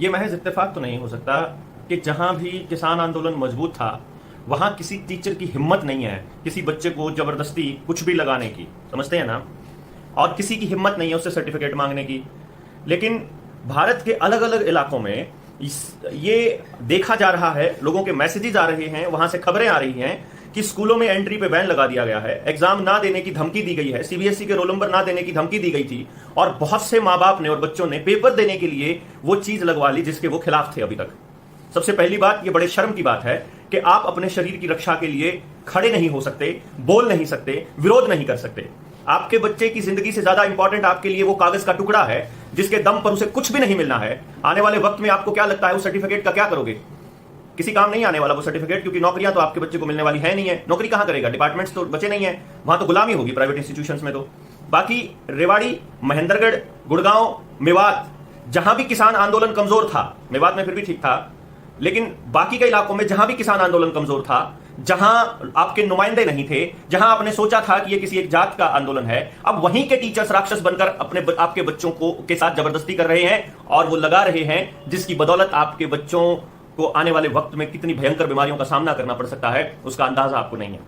ये महज इत्तेफाक तो नहीं हो सकता कि जहां भी किसान आंदोलन मजबूत था वहां किसी टीचर की हिम्मत नहीं है किसी बच्चे को जबरदस्ती कुछ भी लगाने की, समझते हैं ना, और किसी की हिम्मत नहीं है उससे सर्टिफिकेट मांगने की। लेकिन भारत के अलग अलग इलाकों में ये देखा जा रहा है, लोगों के मैसेजेस आ रहे हैं, वहां से खबरें आ रही हैं कि स्कूलों में एंट्री पे बैन लगा दिया गया है, एग्जाम ना देने की धमकी दी गई है, सीबीएसई के रोल नंबर ना देने की धमकी दी गई थी, और बहुत से माँ बाप ने और बच्चों ने पेपर देने के लिए वो चीज लगवा ली जिसके वो खिलाफ थे अभी तक। सबसे पहली बात, ये बड़े शर्म की बात है कि आप अपने शरीर की रक्षा के लिए खड़े नहीं हो सकते, बोल नहीं सकते, विरोध नहीं कर सकते। आपके बच्चे की जिंदगी से ज्यादा इंपॉर्टेंट आपके लिए वो कागज का टुकड़ा है जिसके दम पर उसे कुछ भी नहीं मिलना है। आने वाले वक्त में आपको क्या लगता है उस सर्टिफिकेट का क्या करोगे? किसी काम नहीं आने वाला वो सर्टिफिकेट, क्योंकि नौकरियां तो आपके बच्चे को मिलने वाली है नहीं है। नौकरी कहां करेगा? डिपार्टमेंट्स तो बचे नहीं है, वहां तो गुलामी होगी प्राइवेट इंस्टीट्यूशंस में। तो बाकी रेवाड़ी, महेंद्रगढ़, गुड़गांव, मेवात, जहां भी किसान आंदोलन कमजोर था, मेवात में फिर भी ठीक था, लेकिन बाकी के इलाकों में जहां भी किसान आंदोलन कमजोर था, जहां आपके नुमाइंदे नहीं थे, जहां आपने सोचा था कि ये किसी एक जात का आंदोलन है, अब वहीं के टीचर्स राक्षस बनकर आपके बच्चों को के साथ जबरदस्ती कर रहे हैं और वो लगा रहे हैं, जिसकी बदौलत आपके बच्चों को आने वाले वक्त में कितनी भयंकर बीमारियों का सामना करना पड़ सकता है उसका अंदाजा आपको नहीं है।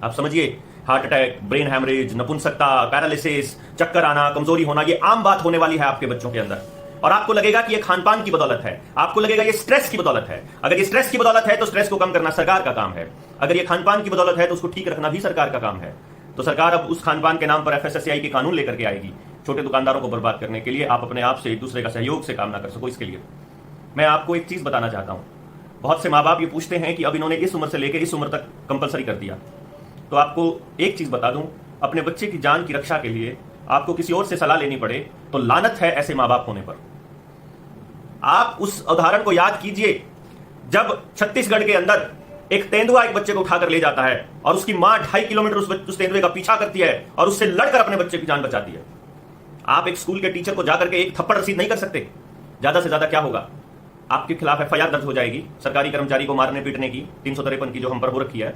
आप समझिए, हार्ट अटैक, ब्रेन हैमरेज, नपुंसकता, पैरालिसिस, चक्कर आना, कमजोरी होना, ये आम बात होने वाली है आपके बच्चों के अंदर। और आपको लगेगा कि ये खानपान की बदौलत है, आपको लगेगा ये स्ट्रेस की बदौलत है। अगर ये स्ट्रेस की बदौलत है तो स्ट्रेस को कम करना सरकार का काम है, अगर ये खानपान की बदौलत है तो उसको ठीक रखना भी सरकार का काम है। तो सरकार अब उस खानपान के नाम पर एफएसएसएआई के कानून लेकर के आएगी, छोटे दुकानदारों को बर्बाद करने के लिए। आप अपने आप से एक दूसरे का सहयोग से काम ना कर सको, इसके लिए मैं आपको एक चीज बताना चाहता हूं। बहुत से माँ बाप ये पूछते हैं कि अब इन्होंने इस उम्र से लेकर इस उम्र तक कंपलसरी कर दिया, तो आपको एक चीज बता दूं, अपने बच्चे की जान की रक्षा के लिए आपको किसी और से सलाह लेनी पड़े तो लानत है ऐसे माँ बाप होने पर। आप उस उदाहरण को याद कीजिए जब छत्तीसगढ़ के अंदर एक तेंदुआ एक बच्चे को उठाकर ले जाता है और उसकी मां 2.5 किलोमीटर उस तेंदुए का पीछा करती है और उससे लड़कर अपने बच्चे की जान बचाती है। आप एक स्कूल के टीचर को जाकर के एक थप्पड़ रसीद नहीं कर सकते। ज्यादा से ज्यादा क्या होगा, आपके खिलाफ एफआईआर दर्ज हो जाएगी सरकारी कर्मचारी को मारने पीटने की, 353 की जो हम पर हो रखी है,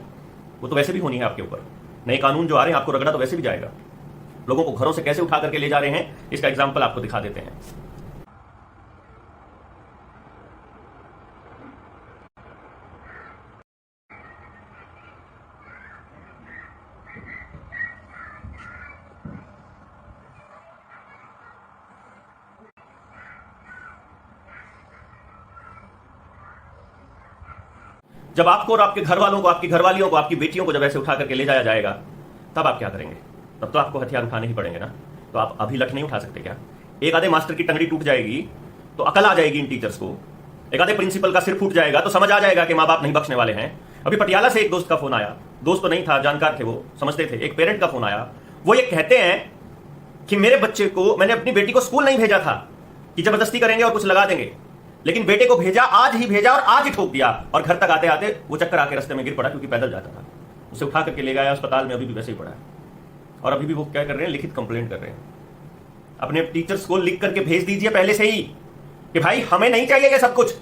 वो तो वैसे भी होनी है आपके ऊपर। नए कानून जो आ रहे हैं आपको रगड़ा तो वैसे भी जाएगा। लोगों को घरों से कैसे उठा करके ले जा रहे हैं इसका एग्जाम्पल आपको दिखा देते हैं। जब आपको और आपके घर वालों को, आपकी घरवालियों को, आपकी बेटियों को जब ऐसे उठा करके ले जाया जाएगा तब आप क्या करेंगे? तब तो आपको हथियार उठाने ही पड़ेंगे ना। तो आप अभी लठ नहीं उठा सकते क्या? एक आधे मास्टर की टंगड़ी टूट जाएगी तो अकल आ जाएगी इन टीचर्स को, एक आधे प्रिंसिपल का सिर फूट जाएगा तो समझ आ जाएगा कि माँ बाप नहीं बख्शने वाले हैं। अभी पटियाला से एक दोस्त का फोन आया, दोस्त तो नहीं था, जानकार थे, वो समझते थे। एक पेरेंट का फोन आया, वो ये कहते हैं कि मेरे बच्चे को, मैंने अपनी बेटी को स्कूल नहीं भेजा था कि जबरदस्ती करेंगे और कुछ लगा देंगे, लेकिन बेटे को भेजा, आज ही भेजा और आज ही ठोक दिया, और घर तक आते आते वो चक्कर आके रास्ते में गिर पड़ा क्योंकि पैदल जाता था। उसे उठा करके ले गया अस्पताल में, अभी भी वैसे ही पड़ा है। और अभी भी वो क्या कर रहे हैं, लिखित कंप्लेंट कर रहे हैं। अपने टीचर्स को लिख करके भेज दीजिए पहले से ही कि भाई हमें नहीं चाहिए ये सब कुछ,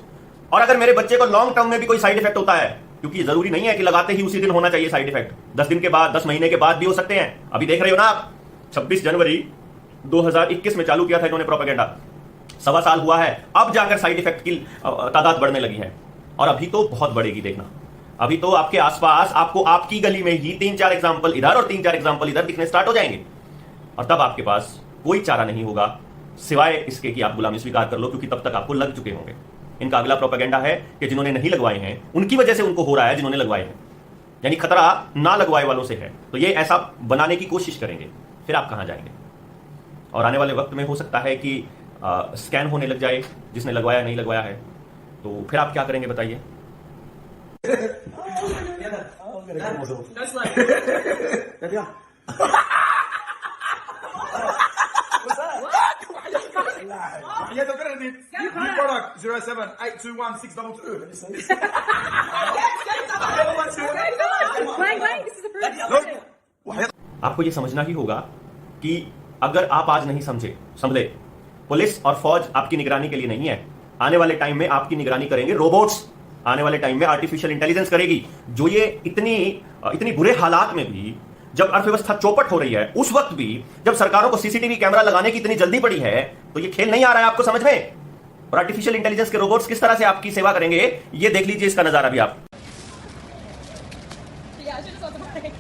और अगर मेरे बच्चे को लॉन्ग टर्म में भी कोई साइड इफेक्ट होता है, क्योंकि जरूरी नहीं है कि लगाते ही उसी दिन होना चाहिए साइड इफेक्ट, 10 दिन के बाद, 10 महीने के बाद भी हो सकते हैं। अभी देख रहे हो ना आप, 26 जनवरी 2021 में चालू किया था इन्होंने प्रोपेगेंडा, 1.25 साल हुआ है, अब जाकर साइड इफेक्ट की तादाद बढ़ने लगी है, और अभी तो बहुत बढ़ेगी। देखना, अभी तो आपके आसपास, आपको आपकी गली में ही 3-4 एग्जाम्पल इधर और 3-4 एग्जाम्पल इधर दिखने स्टार्ट हो जाएंगे, और तब आपके पास कोई चारा नहीं होगा सिवाय इसके कि आप गुलामी स्वीकार कर लो, क्योंकि तब तक आपको लग चुके होंगे। इनका अगला प्रोपेगेंडा है कि जिन्होंने नहीं लगवाए हैं उनकी वजह से उनको हो रहा है जिन्होंने लगवाए हैं, यानी खतरा ना लगवाए वालों से है। तो ये ऐसा बनाने की कोशिश करेंगे, फिर आप कहां जाएंगे? और आने वाले वक्त में हो सकता है कि स्कैन होने लग जाए जिसने लगवाया नहीं लगवाया है, तो फिर आप क्या करेंगे बताइए? Yeah, they're gonna need new product 0782162. आपको ये समझना ही होगा कि अगर आप आज नहीं संभले, पुलिस और फौज आपकी निगरानी के लिए नहीं है। आने वाले टाइम में आपकी निगरानी करेंगे रोबोट्स, आने वाले टाइम में आर्टिफिशियल इंटेलिजेंस करेगी, जो ये इतनी बुरे हालात में भी, जब अर्थव्यवस्था चौपट हो रही है, उस वक्त भी जब सरकारों को सीसीटीवी कैमरा लगाने की इतनी जल्दी पड़ी है, तो ये खेल नहीं आ रहा है आपको समझ में? और आर्टिफिशियल इंटेलिजेंस के रोबोट्स किस तरह से आपकी सेवा करेंगे, ये देख लीजिए इसका नजारा भी आप। Yeah, I should have saw the mic.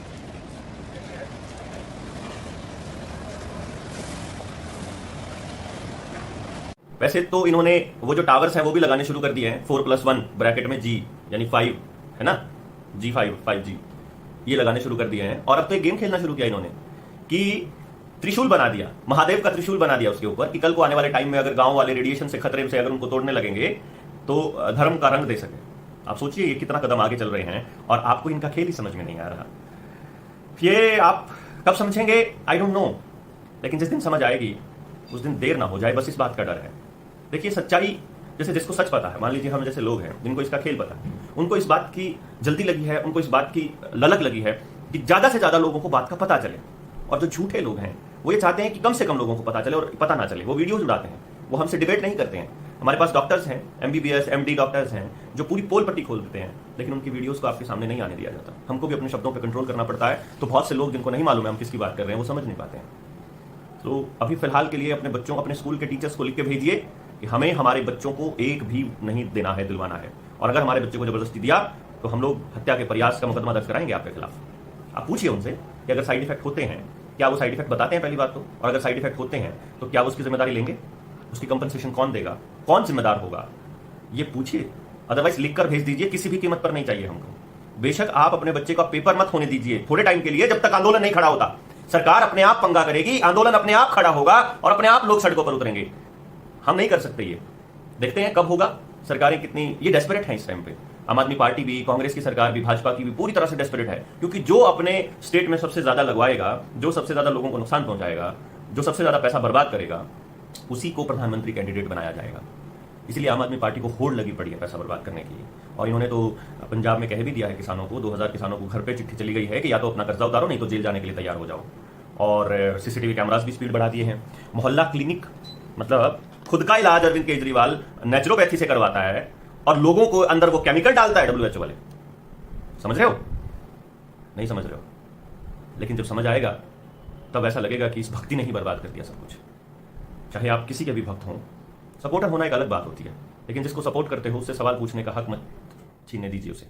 वैसे तो इन्होंने वो जो टावर्स हैं वो भी लगाने शुरू कर दिए हैं, 4+1 ब्रैकेट में G यानी 5 है ना, G5 5G ये लगाने शुरू कर दिए हैं। और अब तो एक गेम खेलना शुरू किया इन्होंने कि त्रिशूल बना दिया, महादेव का त्रिशूल बना दिया उसके ऊपर, कि कल को आने वाले टाइम में अगर गांव वाले रेडिएशन से खतरे से अगर उनको तोड़ने लगेंगे तो धर्म का रंग दे सके। आप सोचिए ये कितना कदम आगे चल रहे हैं और आपको इनका खेल ही समझ में नहीं आ रहा। ये आप कब समझेंगे आई डोंट नो, लेकिन जिस दिन समझ आएगी उस दिन देर ना हो जाए, बस इस बात का डर है। देखिए सच्चाई, जैसे जिसको सच पता है, मान लीजिए हम जैसे लोग हैं जिनको इसका खेल पता है, उनको इस बात की जल्दी लगी है, उनको इस बात की ललक लगी है कि ज्यादा से ज्यादा लोगों को बात का पता चले। और जो झूठे लोग हैं वो ये चाहते हैं कि कम से कम लोगों को पता चले और पता ना चले। वो वीडियोज उड़ाते हैं, वो हमसे डिबेट नहीं करते हैं। हमारे पास डॉक्टर्स हैं, MBBS MD डॉक्टर्स हैं जो पूरी पोल पट्टी खोल देते हैं, लेकिन उनकी वीडियोस को आपके सामने नहीं आने दिया जाता। हमको भी अपने शब्दों पर कंट्रोल करना पड़ता है, तो बहुत से लोग जिनको नहीं मालूम है हम किसकी बात कर रहे हैं वो समझ नहीं पाते हैं। तो अभी फिलहाल के लिए अपने बच्चों, अपने स्कूल के टीचर्स को लिख के भेजिए कि हमें हमारे बच्चों को एक भी नहीं देना है, दिलवाना है, और अगर हमारे बच्चे को जबरदस्ती दिया तो हम लोग हत्या के प्रयास का मुकदमा दर्ज कराएंगे आपके खिलाफ। आप पूछिए उनसे कि अगर साइड इफेक्ट होते हैं, क्या वो साइड इफेक्ट बताते हैं पहली बात तो, और अगर साइड इफेक्ट होते हैं तो क्या वो उसकी जिम्मेदारी लेंगे, उसकी कंपनसेशन कौन देगा, कौन जिम्मेदार होगा, ये पूछिए। अदरवाइज लिख कर भेज दीजिए, किसी भी कीमत पर नहीं चाहिए हमको। बेशक आप अपने बच्चे का पेपर मत होने दीजिए थोड़े टाइम के लिए, जब तक आंदोलन नहीं खड़ा होता। सरकार अपने आप पंगा करेगी, आंदोलन अपने आप खड़ा होगा और अपने आप लोग सड़कों पर उतरेंगे। हम नहीं कर सकते ये, देखते हैं कब होगा। सरकारें कितनी ये डेस्परेट हैं इस टाइम पे, आम आदमी पार्टी भी, कांग्रेस की सरकार भी, भाजपा की भी पूरी तरह से डेस्परेट है, क्योंकि जो अपने स्टेट में सबसे ज्यादा लगवाएगा, जो सबसे ज्यादा लोगों को नुकसान पहुंचाएगा, जो सबसे ज्यादा पैसा बर्बाद करेगा, उसी को प्रधानमंत्री कैंडिडेट बनाया जाएगा। इसलिए आम आदमी पार्टी को होड़ लगी पड़ी है पैसा बर्बाद करने की। और इन्होंने तो पंजाब में कह भी दिया है किसानों को, 2000 किसानों को घर पे चिट्ठी चली गई है कि या तो अपना कर्जा उतारो, नहीं तो जेल जाने के लिए तैयार हो जाओ। और CCTV कैमरास भी स्पीड बढ़ा दिए हैं। मोहल्ला क्लिनिक, मतलब खुद का इलाज अरविंद केजरीवाल नेचुरोपैथी से करवाता है और लोगों को अंदर वो केमिकल डालता है WHO वाले। समझ रहे हो? नहीं समझ रहे हो? लेकिन जब समझ आएगा तब ऐसा लगेगा कि इस भक्ति ने ही बर्बाद कर दिया सब कुछ। चाहे आप किसी के भी भक्त हों, सपोर्टर होना एक अलग बात होती है, लेकिन जिसको सपोर्ट करते हो उससे सवाल पूछने का हक मत छीनने दीजिए उसे।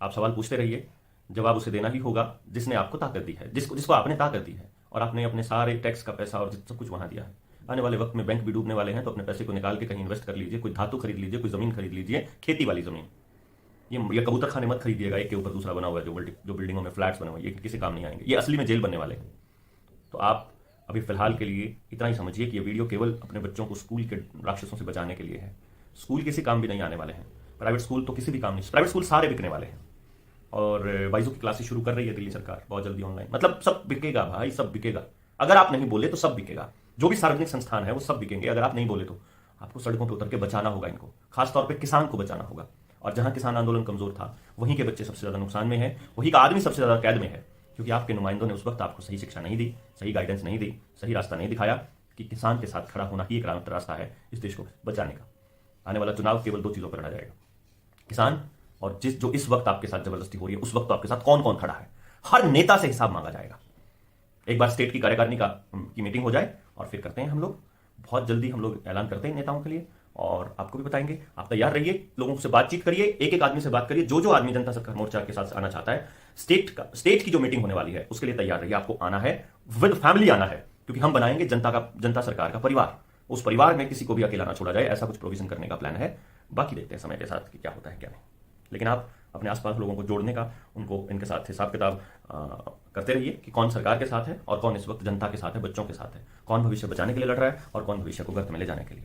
आप सवाल पूछते रहिए, जवाब उसे देना ही होगा जिसने आपको ताकत दी है, जिसको आपने ताकत दी है, और आपने अपने सारे टैक्स का पैसा और सब कुछ वहां दिया है। आने वाले वक्त में बैंक भी डूबने वाले हैं, तो अपने पैसे को निकाल के कहीं इन्वेस्ट कर लीजिए, कोई धातु खरीद लीजिए, कोई जमीन खरीद लीजिए, खेती वाली जमीन। ये कबूतर खाने मत खरीदिएगा, एक के ऊपर दूसरा बना हुआ है जो बिल्डिंगों में फ्लैट्स बने हुए, ये किसी काम नहीं आएंगे, ये असली में जेल बनने वाले हैं। तो आप अभी फिलहाल के लिए इतना ही समझिए कि ये वीडियो केवल अपने बच्चों को स्कूल के राक्षसों से बचाने के लिए है। स्कूल किसी काम भी नहीं आने वाले हैं, प्राइवेट स्कूल तो किसी भी काम नहीं, प्राइवेट स्कूल सारे बिकने वाले हैं। और बाइजू की क्लासेस शुरू कर रही है दिल्ली सरकार बहुत जल्दी ऑनलाइन, मतलब सब बिकेगा भाई, सब बिकेगा। अगर आप नहीं बोले तो सब बिकेगा, जो भी सार्वजनिक संस्थान है वो सब बिकेंगे। अगर आप नहीं बोले तो आपको सड़कों पर उतर के बचाना होगा इनको, खासतौर पर किसान को बचाना होगा। और जहां किसान आंदोलन कमजोर था वहीं के बच्चे सबसे ज्यादा नुकसान में है, वहीं का आदमी सबसे ज्यादा कैद में है, क्योंकि आपके नुमाइंदों ने उस वक्त आपको सही शिक्षा नहीं दी, सही गाइडेंस नहीं दी, सही रास्ता नहीं दिखाया कि किसान के साथ खड़ा होना ही एक रास्ता है इस देश को बचाने का। आने वाला चुनाव केवल 2 चीजों पर लड़ा जाएगा, किसान और जो इस वक्त आपके साथ जबरदस्ती हो रही है, उस वक्त तो आपके साथ कौन कौन खड़ा है। हर नेता से हिसाब मांगा जाएगा। एक बार स्टेट की कार्यकारिणी की मीटिंग हो जाए और फिर करते हैं हम लोग, बहुत जल्दी हम लोग ऐलान करते हैं नेताओं के लिए, और आपको भी बताएंगे। आप तैयार रहिए, लोगों से बातचीत करिए, एक एक आदमी से बात करिए, जो आदमी जनता सरकार मोर्चा के साथ आना चाहता है, स्टेट की जो मीटिंग होने वाली है उसके लिए तैयार रहिए। आपको आना है, विद फैमिली आना है, क्योंकि हम बनाएंगे जनता सरकार का परिवार। उस परिवार में किसी को भी अकेला ना छोड़ा जाए, ऐसा कुछ प्रोविजन करने का प्लान है। बाकी देखते हैं समय के साथ कि क्या होता है क्या नहीं। लेकिन आप अपने आसपास लोगों को जोड़ने का, उनको इनके साथ हिसाब किताब करते रहिए कि कौन सरकार के साथ है और कौन इस वक्त जनता के साथ है, बच्चों के साथ है, कौन भविष्य बचाने के लिए लड़ रहा है और कौन भविष्य को गर्त में ले जाने के लिए।